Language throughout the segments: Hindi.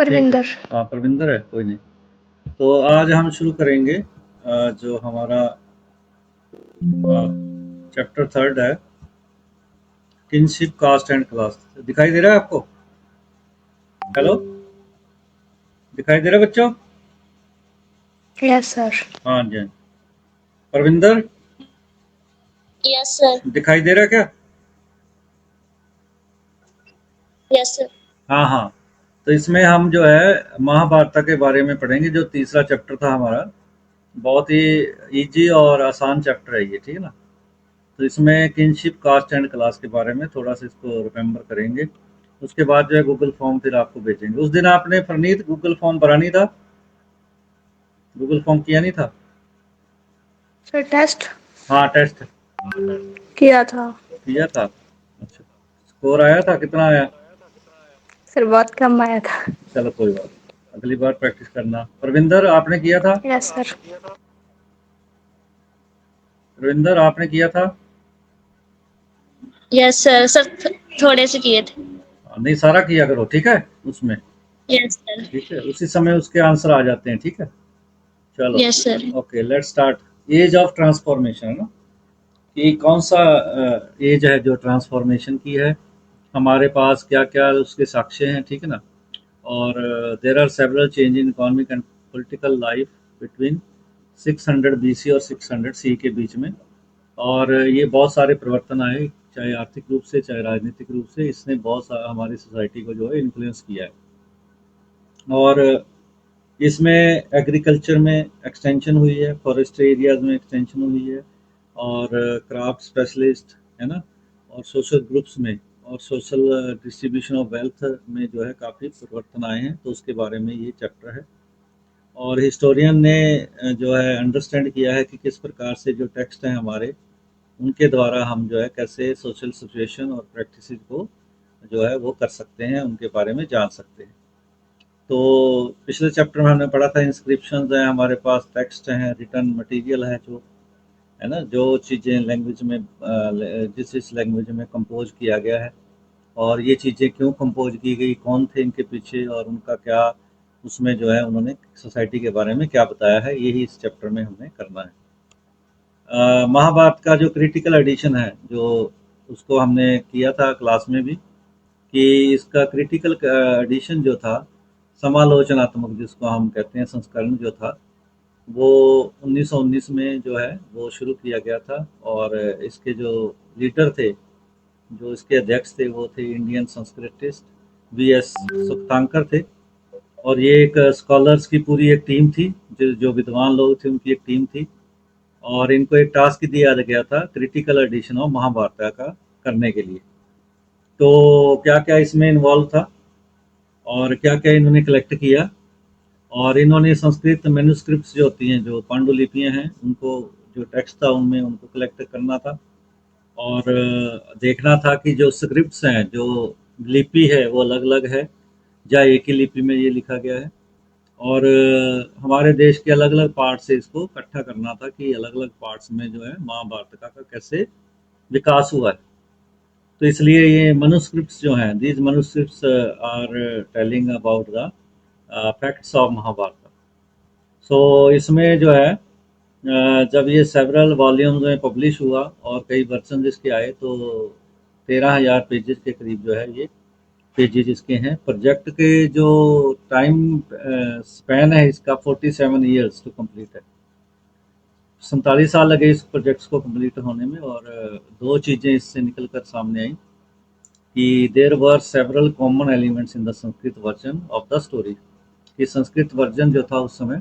ठीक है। परविंदर। हाँ, परविंदर है, कोई नहीं। तो आज हम शुरू करेंगे जो हमारा चैप्टर थर्ड है, किनशिप कास्ट एंड क्लास। दिखाई दे रहा है आपको? हेलो, दिखाई दे रहा है बच्चों? Yes sir. हाँ जी, हाँ जी। Parvinder, yes sir. दिखाई दे रहा है क्या? Yes sir. हाँ हाँ। तो इसमें हम जो है महाभारत के बारे में पढ़ेंगे, जो तीसरा चैप्टर था हमारा। बहुत ही इजी और आसान चैप्टर है ये, ठीक है ना। तो इसमें किनशिप कास्ट एंड क्लास के बारे में थोड़ा सा इसको रिमेम्बर करेंगे। उसके बाद जो है गूगल फॉर्म फिर आपको भेजेंगे। उस दिन आपने प्रणीत गूगल फॉर्म भरा नहीं था? गूगल फॉर्म किया नहीं था? सर टेस्ट हाँ, टेस्ट किया था। किया था। अच्छा, स्कोर आया था? कितना आया? सर बहुत कम आया था। चलो कोई बात नहीं, अगली बार प्रैक्टिस करना। प्रविंदर, आपने किया था? Yes sir. प्रविंदर, आपने किया था? Yes sir. सर थोड़े से किए थे। नहीं, सारा किया करो, ठीक है उसमें। Yes sir. ठीक है, उसी समय उसके आंसर आ जाते हैं, ठीक है। चलो, yes sir. Okay, let's start. Age of transformation है ना, कि कौन सा एज है जो ट्रांसफॉर्मेशन की है, हमारे पास क्या क्या उसके साक्ष्य हैं, ठीक है ना। और there are several change in economic and political life between 600 BC और 600 सी के बीच में। और ये बहुत सारे परिवर्तन आए, चाहे आर्थिक रूप से चाहे राजनीतिक रूप से। इसने बहुत सारा हमारी सोसाइटी को जो है इन्फ्लुएंस किया है। और इसमें एग्रीकल्चर में एक्सटेंशन हुई है, फॉरेस्ट्री एरियाज में एक्सटेंशन हुई है, और क्राफ्ट स्पेशलिस्ट है ना, और सोशल ग्रुप्स में, और सोशल डिस्ट्रीब्यूशन ऑफ वेल्थ में जो है काफ़ी परिवर्तन आए हैं। तो उसके बारे में ये चैप्टर है। और हिस्टोरियन ने जो है अंडरस्टैंड किया है कि किस प्रकार से जो टेक्स्ट हैं हमारे, उनके द्वारा हम जो है कैसे सोशल सिचुएशन और प्रैक्टिसेस को जो है वो कर सकते हैं, उनके बारे में जान सकते हैं। तो पिछले चैप्टर में हमने पढ़ा था इंस्क्रिप्शंस हैं हमारे पास, टेक्स्ट हैं, रिटर्न मटेरियल है, जो है ना, जो चीज़ें लैंग्वेज में जिस लैंग्वेज में कंपोज किया गया है, और ये चीज़ें क्यों कंपोज की गई, कौन थे इनके पीछे, और उनका क्या उसमें जो है उन्होंने सोसाइटी के बारे में क्या बताया है, यही इस चैप्टर में हमें करना है। महाभारत का जो क्रिटिकल एडिशन है, जो उसको हमने किया था क्लास में भी, कि इसका क्रिटिकल एडिशन जो था, समालोचनात्मक जिसको हम कहते हैं, संस्करण जो था, वो 1919 में जो है वो शुरू किया गया था। और इसके जो लीडर थे, जो इसके अध्यक्ष थे, वो थे इंडियन संस्कृतिस्ट वी.एस. सुक्तांकर थे। और ये एक स्कॉलर्स की पूरी एक टीम थी, जो जो विद्वान लोग थे उनकी एक टीम थी। और इनको एक टास्क दिया गया था क्रिटिकल एडिशन ऑफ महाभारत का करने के लिए। तो क्या क्या इसमें इन्वॉल्व था, और क्या क्या इन्होंने कलेक्ट किया, और इन्होंने संस्कृत मैन्युस्क्रिप्ट्स जो होती हैं, जो पांडुलिपियां हैं, उनको, जो टेक्स्ट था उनमें, उनको कलेक्ट करना था। और देखना था कि जो स्क्रिप्ट्स हैं, जो लिपि है, वो अलग अलग है या एक ही लिपि में ये लिखा गया है। और हमारे देश के अलग अलग पार्ट से इसको इकट्ठा करना था, कि अलग अलग पार्ट्स में जो है महाभारत का कैसे विकास हुआ है। तो इसलिए ये मनुस्क्रिप्ट्स जो हैं, these manuscripts are telling about the facts of Mahabharata. So इसमें जो है जब ये सेवरल वॉल्यूम्स में पब्लिश हुआ और कई वर्जन इसके आए, तो 13,000 पेजेस के करीब जो है ये पेजेस इसके हैं। प्रोजेक्ट के जो टाइम स्पैन है इसका 47 ईयर्स टू कंप्लीट है। 47 साल लगे इस प्रोजेक्ट्स को कंप्लीट होने में। और दो चीज़ें इससे निकल कर सामने आई, कि there were several common elements in the Sanskrit version of the story. कि संस्कृत वर्जन जो था उस समय,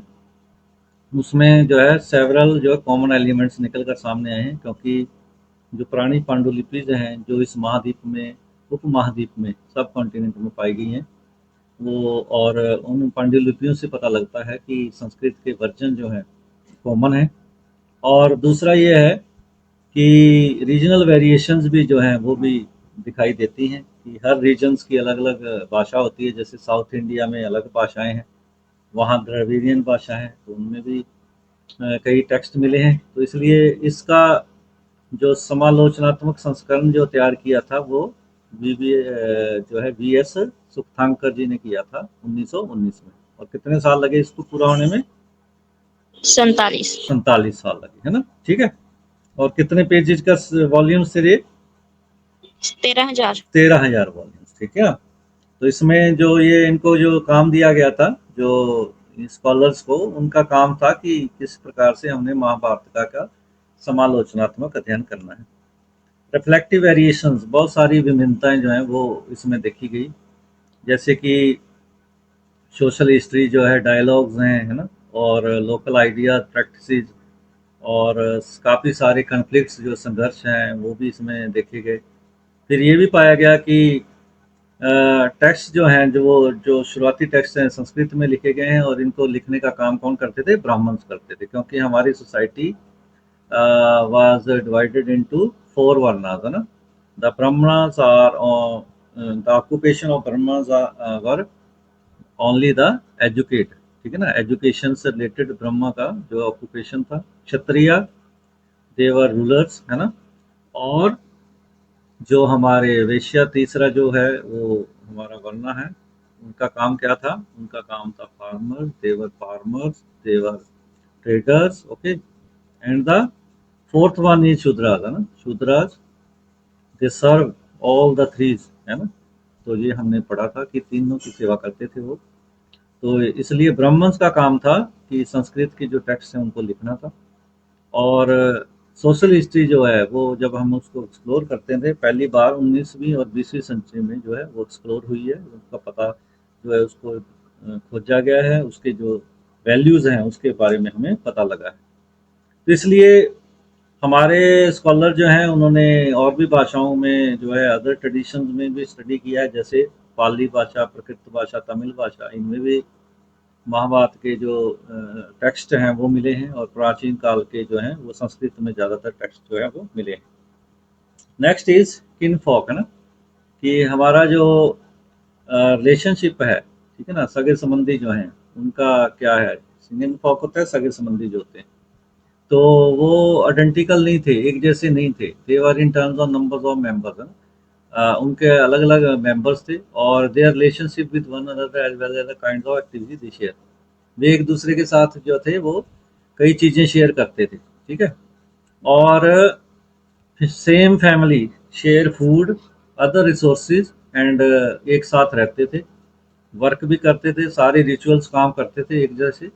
उसमें जो है सेवरल जो कॉमन एलिमेंट्स निकल कर सामने आए हैं। क्योंकि जो पुरानी पांडुलिपीज हैं, जो इस महाद्वीप में, उपमहाद्वीप में, सब कॉन्टिनेंट में पाई गई हैं, वो, और उन पांडुलिपियों से पता लगता है कि संस्कृत के वर्जन जो हैं कॉमन है। और दूसरा ये है कि रीजनल वेरिएशंस भी जो हैं वो भी दिखाई देती हैं, कि हर रीजन्स की अलग अलग भाषा होती है। जैसे साउथ इंडिया में अलग भाषाएं हैं, वहाँ द्रविडियन भाषा है, तो उनमें भी कई टेक्स्ट मिले हैं। तो इसलिए इसका जो समालोचनात्मक संस्करण जो तैयार किया था, वो जो है वीएस सुखतांकर जी ने किया था 1919 में। और कितने साल लगे इसको पूरा होने में? 47। 47 साल लगे, है ना। ठीक है। और कितने पेजेज का वॉल्यूम्स थे ये? 13,000। 13,000 वॉल्यूम्स। ठीक है। तो इसमें जो ये इनको जो काम दिया गया था, जो स्कॉलर्स को, उनका काम था कि किस प्रकार से हमने महाभारत का समालोचनात्मक अध्ययन करना है। रिफ्लेक्टिव वेरिएशंस, बहुत सारी विभिन्नताएं जो हैं वो इसमें देखी गई, जैसे कि सोशल हिस्ट्री जो है, डायलॉग्स हैं, है ना, और लोकल आइडियाज, प्रैक्टिसेस, और काफ़ी सारे कन्फ्लिक्ट्स जो संघर्ष हैं वो भी इसमें देखे गए। फिर ये भी पाया गया कि टेक्स्ट जो हैं, जो शुरुआती टेक्स्ट हैं संस्कृत में लिखे गए हैं, और इनको लिखने का काम कौन करते थे? ब्राह्मण्स करते थे, क्योंकि हमारी society was divided into 4 varnas, है ना। The Brahmanas are the occupation of Brahmanas were only the educate, ठीक है ना। एजुकेशन से रिलेटेड ब्रह्मा का जो ऑक्यूपेशन था। क्षत्रिय, दे वर रूलर्स, है ना। और जो हमारे वैश्य तीसरा जो है वो हमारा वर्ण है, उनका काम क्या था? उनका काम था farmers, they were farmers, they were traders, okay. And the fourth one is Shudras, है ना। Shudras, they serve all the threes, है ना। तो ये हमने पढ़ा था कि तीनों की सेवा करते थे वो। तो इसलिए ब्राह्मण्स का काम था कि संस्कृत की जो टेक्स्ट है उनको लिखना था। और सोशल हिस्ट्री जो है वो जब हम उसको एक्सप्लोर करते थे, पहली बार 19वीं और 20वीं सेंचुरी में जो है वो एक्सप्लोर हुई है, उसका पता जो है उसको खोजा गया है, उसके जो वैल्यूज़ हैं उसके बारे में हमें पता लगा है। तो इसलिए हमारे स्कॉलर जो हैं उन्होंने और भी भाषाओं में जो है, अदर ट्रेडिशंस में भी स्टडी किया है, जैसे पाली भाषा, प्राकृत भाषा, तमिल भाषा, इनमें भी महाभारत के जो टेक्स्ट हैं वो मिले हैं, और प्राचीन काल के जो हैं वो संस्कृत में ज़्यादातर टेक्स्ट जो है वो मिले हैं। नेक्स्ट इज किनफॉक, है ना, कि हमारा जो रिलेशनशिप है, ठीक है ना, सगे संबंधी जो हैं उनका क्या है। किनफॉक होता है सगे संबंधी जो होते हैं, तो वो आइडेंटिकल नहीं थे, एक जैसे नहीं थे। They are in terms of numbers of members, उनके अलग अलग मेंबर्स थे, और their relationship with one another as well as the kind of activity they share. वे एक दूसरे के साथ जो थे वो कई चीज़ें शेयर करते थे, ठीक है। और same family, share food, other resources, and एक साथ रहते थे, वर्क भी करते थे, सारे रिचुअल्स काम करते थे एक जैसे।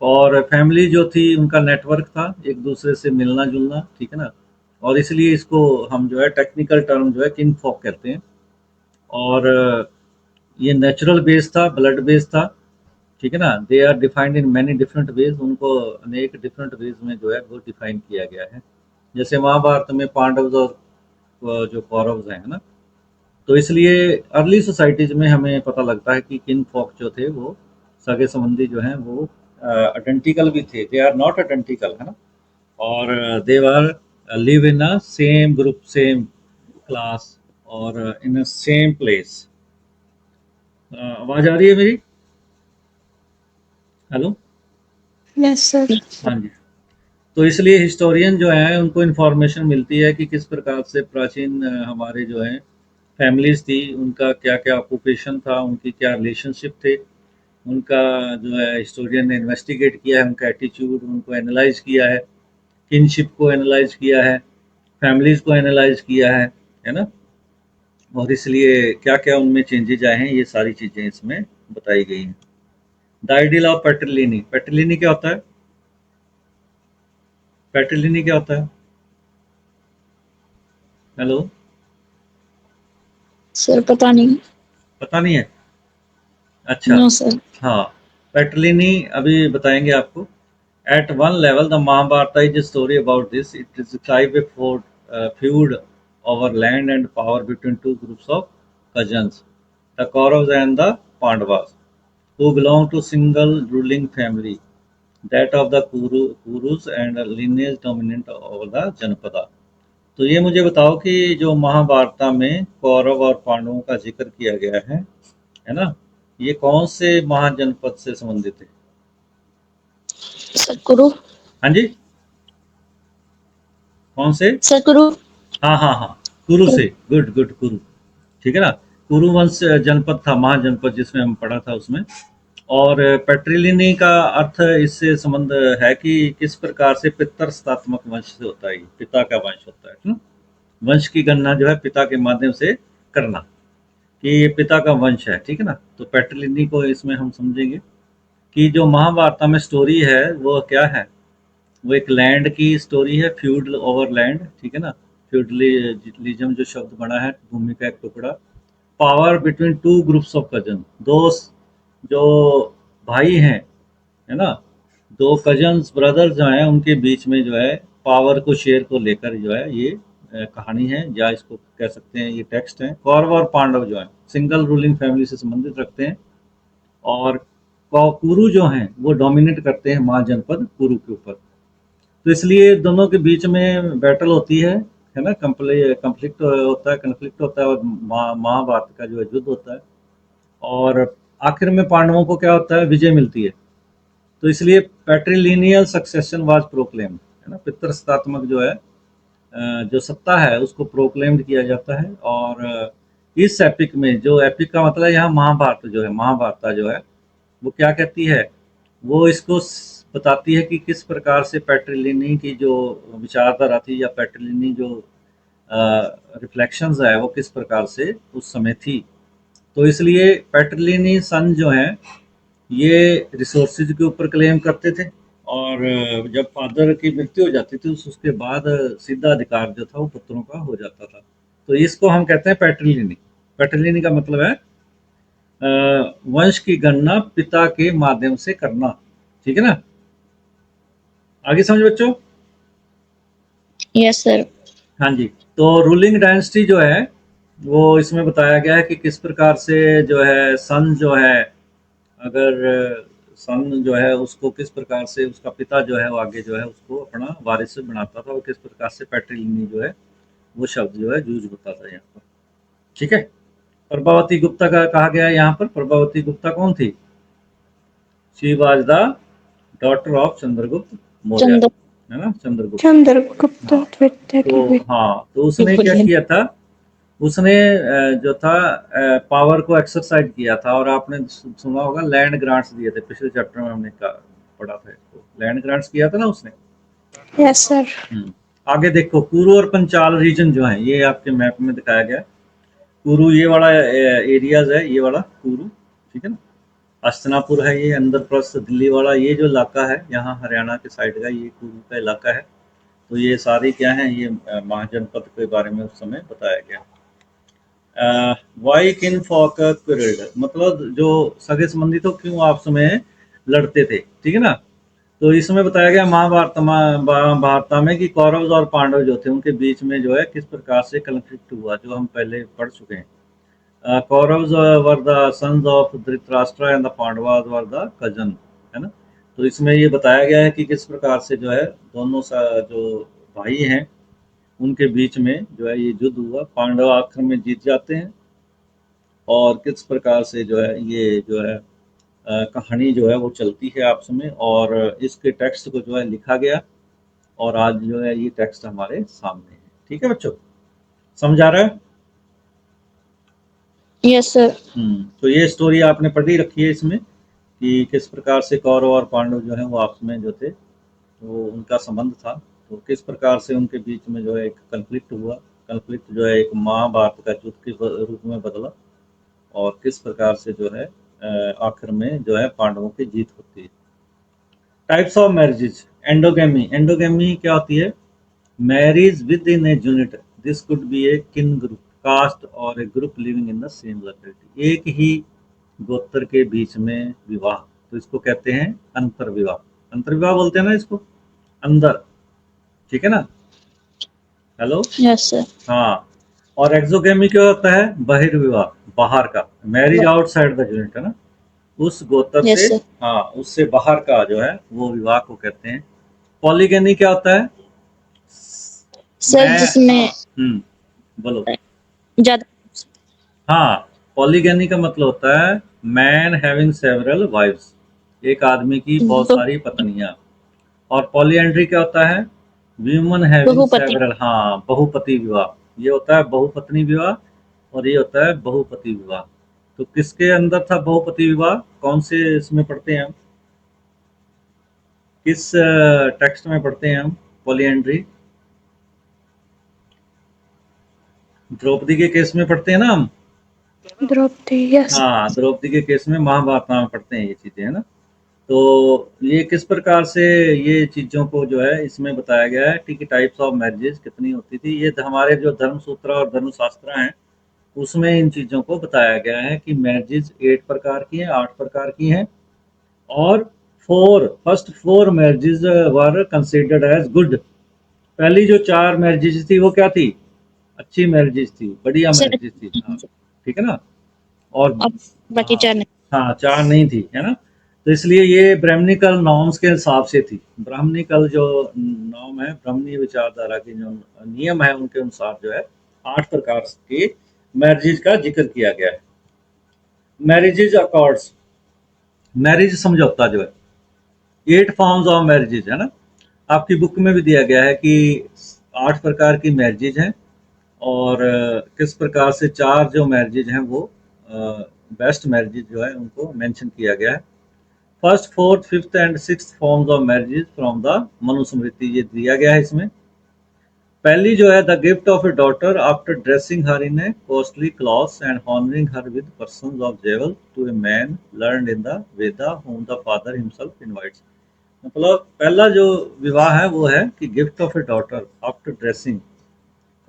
और फैमिली जो थी उनका नेटवर्क था, एक दूसरे से मिलना जुलना, ठीक है ना। और इसलिए इसको हम जो है टेक्निकल टर्म जो है किनफॉक कहते हैं। और ये नेचुरल बेस था, ब्लड बेस था, ठीक है ना। They are defined in many different ways, उनको अनेक डिफरेंट वेज में जो है वो डिफाइन किया गया है। जैसे महाभारत में पांडव और जो कौरव हैं, है ना। तो इसलिए अर्ली सोसाइटीज में हमें पता लगता है कि किन फॉक जो थे वो सगे संबंधी जो हैं वो आइडेंटिकल भी थे, दे आर नॉट आइडेंटिकल, है ना। और they are live in a same group, same class, और इन अ सेम प्लेस। आवाज आ रही है मेरी? हेलो। Yes sir. हाँ जी। तो इसलिए हिस्टोरियन जो हैं उनको इन्फॉर्मेशन मिलती है कि किस प्रकार से प्राचीन हमारे जो हैं फैमिलीज थी, उनका क्या क्या ऑक्यूपेशन था, उनकी क्या रिलेशनशिप थे, उनका जो है हिस्टोरियन ने इन्वेस्टिगेट किया है, उनका एटीट्यूड, उनको एनालाइज किया है, किनशिप को एनालाइज किया है, फैमिलीज को एनालाइज किया है ना। और इसलिए क्या क्या उनमें चेंजेज आए हैं, ये सारी चीज़ें इसमें बताई गई हैं। द आइडियल ऑफ पेट्रिलिनी, पेट्रिलिनी क्या होता है? पेट्रिलिनी क्या होता है? हेलो। सर पता नहीं। पता नहीं है? अच्छा। No sir. हाँ, पेट्रिलिनी अभी बताएंगे आपको। At one level the Mahabharata is a story about this. It describes a feud over land and power between two groups of cousins, the Kauravas and the Pandavas, who belong to single ruling family, that of the Kurus, and a lineage dominant over the Janapada. तो ये मुझे बताओ कि जो महाभारत में कौरव और पांडवों का जिक्र किया गया है ना, ये कौन से महाजनपद से संबंधित है? सर कुरु। हाँ जी, कौन से? सर कुरु। हाँ हाँ हाँ, कुरु से। गुड गुड, कुरु। ठीक है ना। कुरुवंश जनपद था, महाजनपद जिसमें हम पढ़ा था उसमें। और पैट्रिलिनी का अर्थ इससे संबंध है कि किस प्रकार से पितृसत्तात्मक वंश से होता है, पिता का वंश होता है ना? वंश की गणना जो है पिता के माध्यम से करना, कि ये पिता का वंश है, ठीक है ना। तो पैट्रिलिनी को इसमें हम समझेंगे कि जो महाभारत में स्टोरी है वो क्या है, वो एक लैंड की स्टोरी है, फ्यूड ओवर लैंड, ठीक है ना। फ्यूडलिज्म जो शब्द बना है, भूमि का एक टुकड़ा। Power between two groups of cousin, दो जो भाई हैं, है ना, दो कजन्स ब्रदर्स जो हैं उनके बीच में जो है पावर को, शेयर को लेकर जो है ये कहानी है, या इसको कह सकते हैं ये टेक्स्ट है। कौरव और पांडव जो है सिंगल रूलिंग फैमिली से संबंधित रखते हैं, और कुरु जो हैं वो डोमिनेट करते हैं महाजनपद कुरु के ऊपर। तो इसलिए दोनों के बीच में बैटल होती है ना, कन्फ्लिक्ट होता है, और महाभारत का जो है युद्ध होता है, और आखिर में पांडवों को क्या होता है, विजय मिलती है। तो इसलिए पैट्रिलिनियल सक्सेशन वाज प्रोक्लेम्ड, है ना, पितृसत्तात्मक जो है जो सत्ता है उसको प्रोक्लेम्ड किया जाता है। और इस एपिक में, जो एपिक का मतलब यहाँ महाभारत जो है, महाभारत जो है वो क्या कहती है, वो इसको बताती है कि किस प्रकार से पैट्रिलिनी की जो विचारधारा थी, या पैट्रिलिनी जो रिफ्लेक्शंस है वो किस प्रकार से उस समय थी। तो इसलिए पैट्रिलिनी सन जो है ये रिसोर्सेज के ऊपर क्लेम करते थे, और जब फादर की मृत्यु हो जाती थी उसके बाद सीधा अधिकार जो था वो पुत्रों का हो जाता था। तो इसको हम कहते हैं पैट्रिलिनी। पैट्रिलिनी का मतलब है वंश की गणना पिता के माध्यम से करना, ठीक है ना। आगे समझ बच्चों? Yes sir. हाँ जी। तो रूलिंग डायनेस्टी जो है वो इसमें बताया गया है कि किस प्रकार से जो है सन जो है, अगर सन जो है उसको किस प्रकार से उसका पिता जो है वो आगे जो है उसको अपना वारिस बनाता था, और किस प्रकार से पैट्रिलिनी जो है वो शब्द जो है यूज होता था यहाँ पर, ठीक है। प्रभावती गुप्ता का कहा गया है यहाँ पर। प्रभावती गुप्ता कौन थी? She was the daughter of Chandragupta Maurya, Chandra है ना, चंद्रगुप्त। चंद्रगुप्त हाँ, द्वितीय की तो बेटी। हाँ, तो उसने क्या किया था, उसने जो था पावर को एक्सरसाइज किया था। और आपने सुना होगा लैंड ग्रांट्स दिए थे, पिछले चैप्टर में हमने पढ़ा था इसको, लैंड ग्रांट्स किया था ना उसने। Yes sir. आगे देखो, कुरु और पंचाल रीजन जो है ये आपके मैप में दिखाया गया है। कुरु ये वाला एरियाज है, ये वाला कुरु, ठीक है ना। हस्तिनापुर है ये, इंद्रप्रस्थ दिल्ली वाला ये जो इलाका है, यहाँ हरियाणा के साइड का ये कुरु का इलाका है। तो ये सारी क्या है, ये महाजनपद के बारे में उस समय बताया गया। वाई किन फॉक क्विरल्ड, मतलब जो सगे संबंधी तो क्यों आपस में लड़ते थे, ठीक है ना। तो इसमें बताया गया महाभारत में कि कौरव और पांडव जो थे उनके बीच में जो है किस प्रकार से कन्फ्लिक्ट हुआ, जो हम पहले पढ़ चुके हैं। Kauravs were the sons of Dhritarashtra and the Pandavas were the cousin, है ना। तो इसमें ये बताया गया है कि किस प्रकार से जो है दोनों जो भाई हैं उनके बीच में जो है ये युद्ध हुआ। पांडव आखिर में जीत जाते हैं, और किस प्रकार से जो है ये जो है कहानी जो है वो चलती है आपस में, और इसके टेक्स्ट को जो है लिखा गया, और आज जो है ये टेक्स्ट हमारे सामने है, ठीक है बच्चों, समझ आ रहा है? Yes sir. तो ये स्टोरी आपने पढ़ी रखी है इसमें, कि किस प्रकार से कौरव और पांडव जो है वो आपस में जो थे वो उनका संबंध था, तो किस प्रकार से उनके बीच में जो है एक कन्फ्लिक्ट हुआ। कन्फ्लिक्ट जो है एक महाभारत का युद्ध के रूप में बदला, और किस प्रकार से जो है आखिर में जो है पांडवों की जीत होती है। Types of marriages. Endogamy, endogamy क्या होती है? Marriage within a unit, this could be a kin group, caste और a group living in the same locality, एक ही गोत्र के बीच में विवाह, तो इसको कहते हैं अंतर विवाह। अंतर विवाह बोलते हैं ना इसको, अंदर, ठीक है ना। Hello, yes sir. हाँ। और एक्सोगेमी क्या होता है? बहिर्विवाह, बाहर का, मैरिज आउटसाइड द यूनिट, है ना, उस गोत्र Yes, से, sir. हाँ, उससे बाहर का जो है वो विवाह को कहते हैं। पॉलीगेनी क्या होता है? सर जिसमें बोलो। ज्यादा। हाँ, पॉलीगेनी का मतलब होता है मैन हैविंग सेवरल वाइफ्स, एक आदमी की बहुत सारी पत्नियां। और पॉलीएंड्री क्या होता है? Women having बहुपति। सेवरल, हाँ, बहुपति विवाह, ये होता है बहुपत्नी विवाह। और ये होता है बहुपति विवाह। तो किसके अंदर था बहुपति विवाह, कौन से इसमें पढ़ते हैं हम, किस टेक्स्ट में पढ़ते हैं हम पॉलीएंड्री? द्रौपदी के केस में पढ़ते हैं ना हम। द्रौपदी, यस। हाँ, द्रौपदी के केस में महाभारत में पढ़ते हैं ये चीजें, है ना। तो ये किस प्रकार से ये चीज़ों को जो है इसमें बताया गया है कि टाइप्स ऑफ मैरिजेज कितनी होती थी। ये हमारे जो धर्मसूत्र और धर्मशास्त्र हैं उसमें इन चीज़ों को बताया गया है कि मैरिजेज 8 प्रकार की हैं, 8 प्रकार की हैं, और first four marriages were considered as good. पहली जो 4 मैरिजेज थी वो क्या थी, अच्छी मैरिजेज थी, बढ़िया मैरिजेज थी। हाँ, ठीक है ना। और अब बाकी 4 नहीं। हाँ, 4 नहीं थी, है ना। तो इसलिए ये ब्राह्मणिकल नॉर्म्स के हिसाब से थी। ब्राह्मणिकल जो नॉर्म है, ब्राह्मणीय विचारधारा के जो नियम है उनके अनुसार जो है 8 प्रकार के मैरिजेज का जिक्र किया गया है। मैरिजेज अकॉर्ड्स, मैरिज समझौता जो है, 8 फॉर्म्स ऑफ मैरिजेज, है ना। आपकी बुक में भी दिया गया है कि 8 प्रकार की मैरिजेज हैं, और किस प्रकार से 4 जो मैरिजेज हैं वो बेस्ट मैरिजेज जो है उनको मेंशन किया गया है। First, fourth, fifth and sixth forms of marriages from the Manusmriti, ये दिया गया है इसमें। पहली जो है, the gift of a daughter after dressing her in a costly clothes and honouring her with persons of jewel to a man learned in the Veda whom the father himself invites. मतलब पहला जो विवाह है वो है कि gift of a daughter after dressing,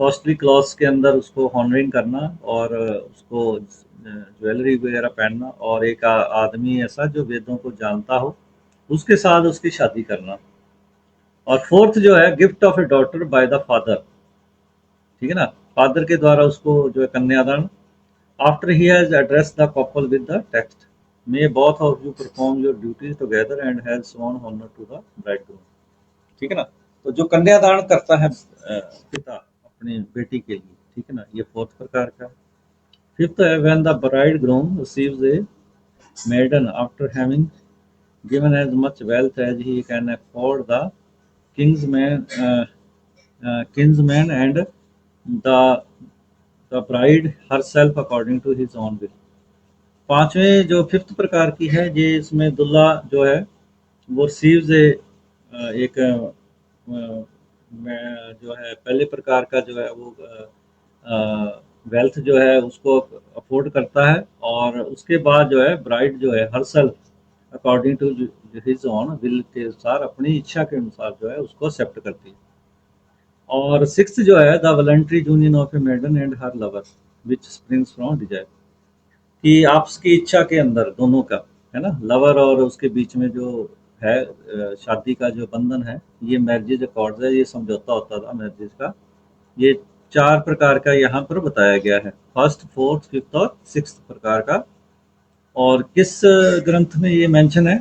costly clothes के अंदर उसको हॉनरिंग करना और उसको ज्वेलरी वगैरह पहनना, और एक आदमी ऐसा जो वेदों को जानता हो उसके साथ उसकी शादी करना। और फोर्थ जो है, gift of a daughter by the father, ठीक है ना, फादर के द्वारा उसको जो है कन्यादान। After he has address the couple with the text may both of you perform your duties together and has shown honour to the bridegroom, ठीक है ना। तो जो कन्यादान करता है पिता अपनी बेटी के लिए, ठीक है ना, ये फोर्थ प्रकार का। फिफ्थ है, when the bridegroom receives A maiden after having given as much wealth as he can afford the kinsman kinsman and the the bride herself according to his own will। पांचवें जो फिफ्थ प्रकार की है, ये इसमें दुल्हा जो है वो रिसीव्स एक जो है पहले प्रकार का जो है वो वेल्थ जो है उसको अफोर्ड करता है, और उसके बाद जो है ब्राइड जो है herself according to his own will के अनुसार, अपनी इच्छा के अनुसार जो है उसको एक्सेप्ट करती है। और सिक्स्थ जो है, the voluntary union of a maiden and her lover which springs from desire, कि आपस की इच्छा के अंदर दोनों का, है ना, लवर और उसके बीच में जो है शादी का जो बंधन है, ये मैरिजेज अकॉर्ड है, ये समझौता होता था मैरिजेज का। ये 4 प्रकार का यहाँ पर बताया गया है, फर्स्ट, फोर्थ, फिफ्थ और सिक्स्थ प्रकार का। और किस ग्रंथ में ये मेंशन है,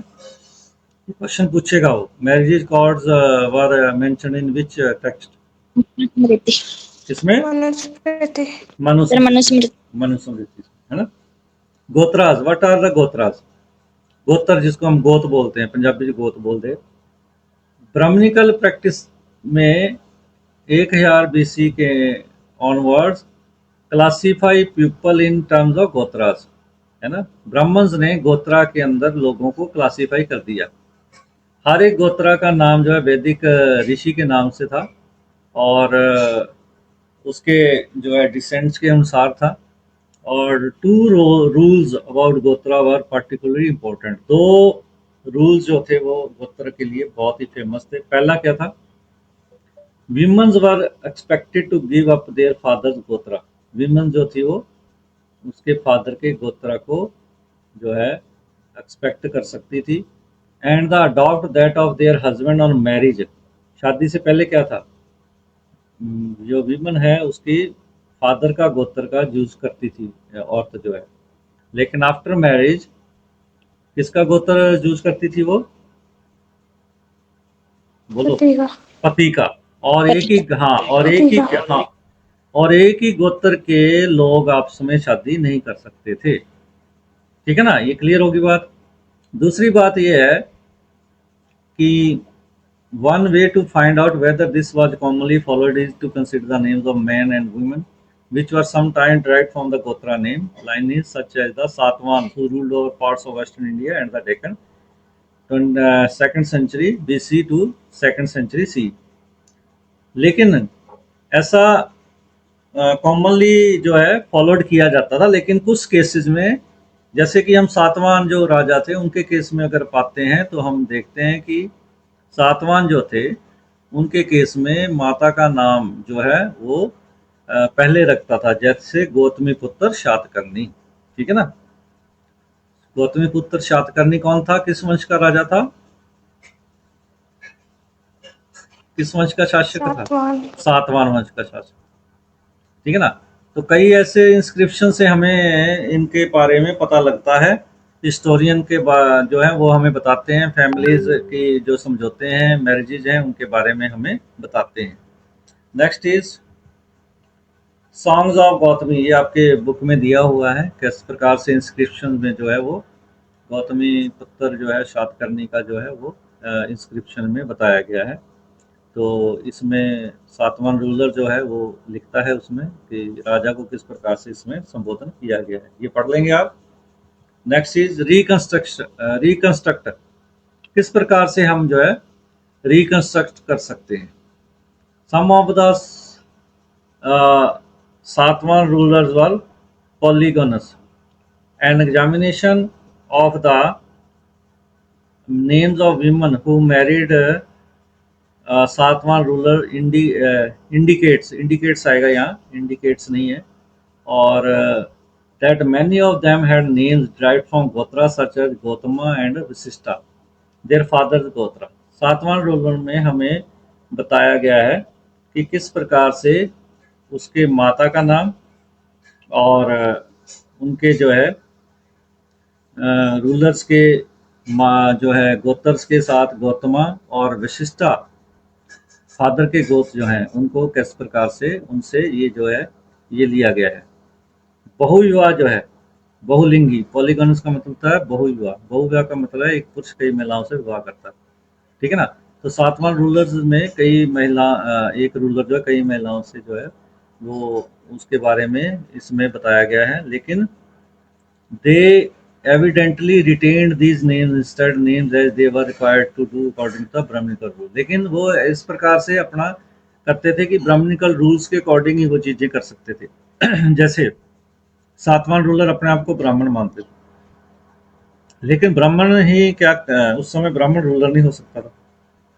क्वेश्चन पूछेगा वो, marriages cords were mention in which text, किसमें? मनुस्मृति। मनुस्मृति। मनुस्मृति, है ना। Gotras, what are the gotras, गोत्र जिसको हम गोत बोलते हैं, पंजाबी में गोत बोलते हैं। ब्राह्मणिकल प्रैक्टिस में 1000 BC के onwards classify people in terms of gotras, है ना। ब्राह्मण्स ने गोत्रा के अंदर लोगों को क्लासीफाई कर दिया। हर एक गोत्रा का नाम जो है वैदिक ऋषि के नाम से था, और उसके जो है डिसेंट्स के अनुसार था। और 2 रूल्स अबाउट गोत्रा वर पार्टिकुलरली इम्पोर्टेंट। 2 रूल्स जो थे वो गोत्र के लिए बहुत ही फेमस थे। पहला क्या था, womens were expected to give up their fathers gotra, women जो थी वो उसके फादर के गोत्रा को जो है एक्सपेक्ट कर सकती थी। And the adopt that of their husband on marriage, शादी से पहले क्या था, जो विमेन है उसकी फादर का गोत्र का यूज करती थी औरत जो है, लेकिन आफ्टर मैरिज किसका गोत्र यूज करती थी वो, बोलो, पति का। पति का। और एक ही, हाँ, और एक ही, हाँ, और एक ही गोत्र के लोग आपस में शादी नहीं कर सकते थे, ठीक है ना, ये क्लियर होगी बात। दूसरी बात ये है कि one way to find out whether this was commonly followed is to consider the names of men and women। which were sometime derived from the Gotra name. Lineages such as the Satwan, who ruled over parts of Western India and the Deccan, 2nd century BC to 2nd century C. लेकिन ऐसा कॉमनली जो है फॉलोड किया जाता था, लेकिन कुछ केसेस में, जैसे कि हम सातवान जो राजा थे उनके केस में अगर पाते हैं तो हम देखते हैं कि सातवान जो थे उनके केस में माता का नाम जो है वो पहले रखता था, जैसे गौतमी पुत्र शातकर्णी, ठीक है ना। गौतमी पुत्र शातकर्णी कौन था, किस वंश का राजा था, किस वंश का शासक था, सातवान। सातवान वंश का शासक, ठीक है ना। तो कई ऐसे इंस्क्रिप्शन से हमें इनके बारे में पता लगता है, हिस्टोरियन के जो है वो हमें बताते हैं, फैमिलीज की जो समझौते हैं, मैरिजेज हैं, उनके बारे में हमें बताते हैं। Next is songs of Gautami, ये आपके बुक में दिया हुआ है किस प्रकार से इंस्क्रिप्शन में जो है वो गौतमी पुत्र जो है शातकर्णी का जो है वो इंस्क्रिप्शन में बताया गया है। तो इसमें सातवां रूलर जो है वो लिखता है उसमें कि राजा को किस प्रकार से इसमें संबोधन किया गया है, ये पढ़ लेंगे आप। नेक्स्ट इज रिकंस्ट्रक्ट, किस प्रकार से हम जो है रिकंस्ट्रक्ट कर सकते हैं। सम ऑफ द सातवां rulers were polygamous, an examination of the names of women who married सातवां रूलर इंडिकेट्स आएगा यहाँ, इंडिकेट्स नहीं है, और that many of them had names derived from gotra such as Gautama and Vashishtha their fathers gotra. सातवां रूलर में हमें बताया गया है कि किस प्रकार से उसके माता का नाम और उनके जो है रूलर्स के जो है गोत्रस के साथ गौतमा और वशिष्ठा फादर के गोत्र जो हैं उनको किस प्रकार से उनसे ये जो है ये लिया गया है। बहुविवाह जो है, बहुलिंगी, पॉलीगोनस का मतलब होता है बहुविवाह, बहुविवाह का मतलब है एक पुरुष कई महिलाओं से विवाह करता है, ठीक है ना। तो सातवां रूलर्स में कई महिला, एक रूलर जो है कई महिलाओं से जो है वो उसके बारे में इसमें बताया गया है, लेकिन दे evidently retained these names instead names as they were required to do according to the Brahminical rule। लेकिन वो इस प्रकार से अपना करते थे कि ब्राह्मणिकल रूल्स के अकॉर्डिंग ही वो चीजें कर सकते थे। जैसे सातवां रूलर अपने आप को ब्राह्मण मानते थे, लेकिन ब्राह्मण ही क्या, उस समय ब्राह्मण रूलर नहीं हो सकता था,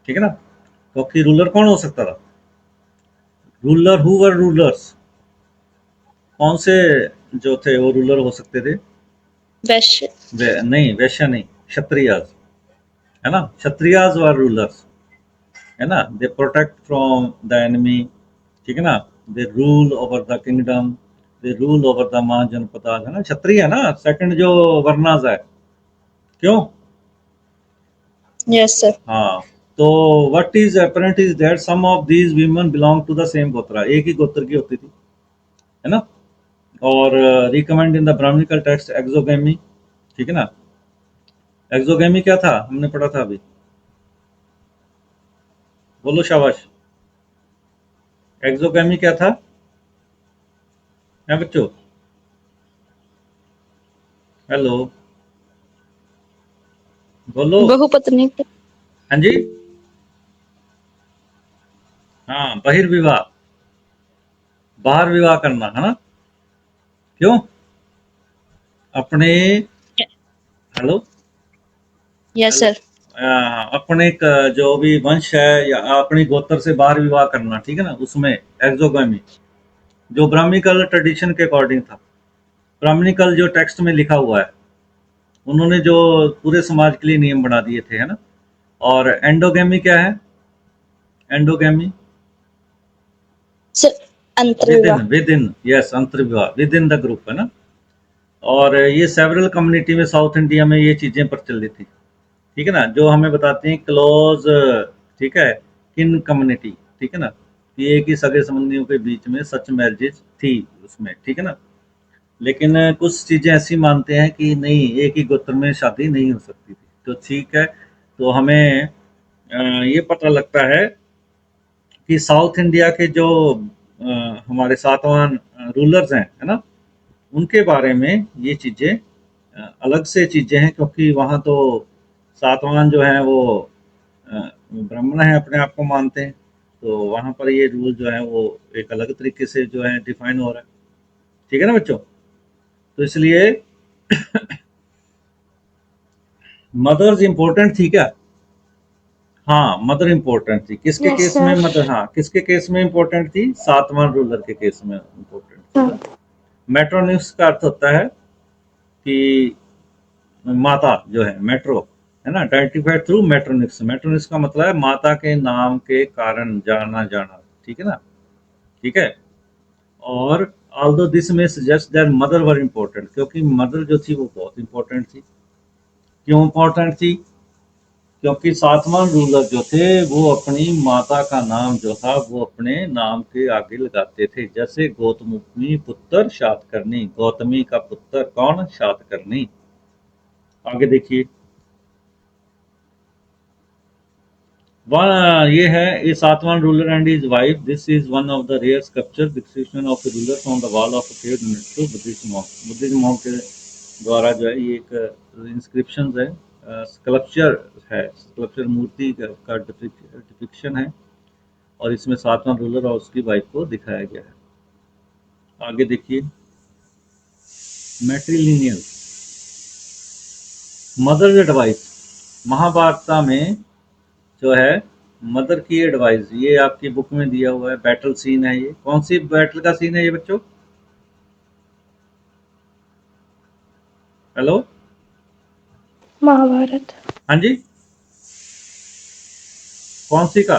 ठीक है ना। क्योंकि रूलर कौन हो सकता था, रूलर हु वर रूलर्स, कौन से जो थे वो रूलर हो सकते थे, वैश्य। नहीं वैश्य नहीं, क्षत्रियाज, है ना, क्षत्रियाज वर रूलर्स, है ना। They protect from the enemy, ठीक है ना, they rule over the kingdom, they rule over the Mahajanapada, है ना, क्षत्रिय है ना, सेकंड जो वर्नाज है, क्यों, यस सर। हाँ। तो what is apparent is that some of these women belong to the same gotra, एक ही गोत्र की होती थी, है ना। और recommend in the Brahmanical text exogamy, ठीक है ना। एक्सोगेमी क्या था, हमने पढ़ा था अभी, बोलो शाबाश, एक्सोगेमी क्या था, है बच्चों, हेलो बोलो, बहुपत्नी। हाँ जी, हाँ, बहिर्विवाह, बाहर विवाह करना, है ना, क्यों, अपने, हेलो, यस सर। अपने जो भी वंश है या अपने गोत्र से बाहर विवाह करना, ठीक है ना, उसमें एक्सोगेमी जो ब्राह्मणिकल ट्रेडिशन के अकॉर्डिंग था, ब्राह्मणिकल जो टेक्स्ट में लिखा हुआ है, उन्होंने जो पूरे समाज के लिए नियम बना दिए थे, है ना। और एंडोगेमी क्या है, एंडोगेमी सर अंतर्विवाह। विद इन यस, अंतर्विवाह विद इन द ग्रुप, है ना। और ये सेवरल कम्युनिटी में साउथ इंडिया में ये चीजें प्रचलित थी, ठीक है ना, जो हमें बताते हैं क्लोज, ठीक है, किन कम्युनिटी, ठीक है ना, कि एक ही सगे संबंधियों के बीच में सच मैरिजेज थी उसमें, ठीक है ना। लेकिन कुछ चीजें ऐसी मानते हैं कि नहीं, एक ही गोत्र में शादी नहीं हो सकती थी, तो ठीक है। तो हमें ये पता लगता है कि साउथ इंडिया के जो हमारे सातवां रूलर्स हैं, है ना, उनके बारे में ये चीज़ें अलग से चीज़ें हैं, क्योंकि वहाँ तो सातवान जो है वो ब्राह्मण है, अपने आप को मानते हैं, तो वहाँ पर ये रूल जो है वो एक अलग तरीके से जो है डिफाइन हो रहा है। ठीक है ना बच्चों? तो इसलिए मदर्स इम्पोर्टेंट थी क्या? हाँ, मदर इम्पोर्टेंट थी। किसके Yes, केस में sir. मदर? हाँ, किसके केस में इम्पोर्टेंट थी? सातवां रूलर के केस में इम्पोर्टेंट थी। मेट्रोनिम्स का अर्थ होता है कि माता जो है, मेट्रो, है ना, आइडेंटिफाइड थ्रू मेट्रोनिक्स। मेट्रोनिक्स का मतलब है माता के नाम के कारण जाना जाना। ठीक है ना? ठीक है। और ऑल्दो दिस में suggest that mother were important, क्योंकि मदर जो थी वो बहुत इम्पोर्टेंट थी। क्यों इम्पोर्टेंट थी? क्योंकि सातवां रूलर जो थे वो अपनी माता का नाम जो था वो अपने नाम के आगे लगाते थे। जैसे गौतमी पुत्र शातकर्णी, गौतमी का पुत्र कौन? शातकर्णी। आगे देखिए, ये है ये सातवां ruler and his wife. This is one of the rare sculpture description of rulers on the wall of cave to Buddhist monk. Buddhist monk के द्वारा जो है ये एक इंस्क्रिप्शन है, स्कल्पचर है, स्कल्पचर मूर्ति का डिपिक्शन है, और इसमें सातवां रूलर और उसकी वाइफ को दिखाया गया है। आगे देखिए, मैट्रिलिनियल मदर एडवाइस। महाभारत में जो है मदर की एडवाइस, ये आपकी बुक में दिया हुआ है। बैटल सीन है, ये कौन सी बैटल का सीन है ये बच्चों? हेलो, महाभारत. हाँ जी, कौन सी का?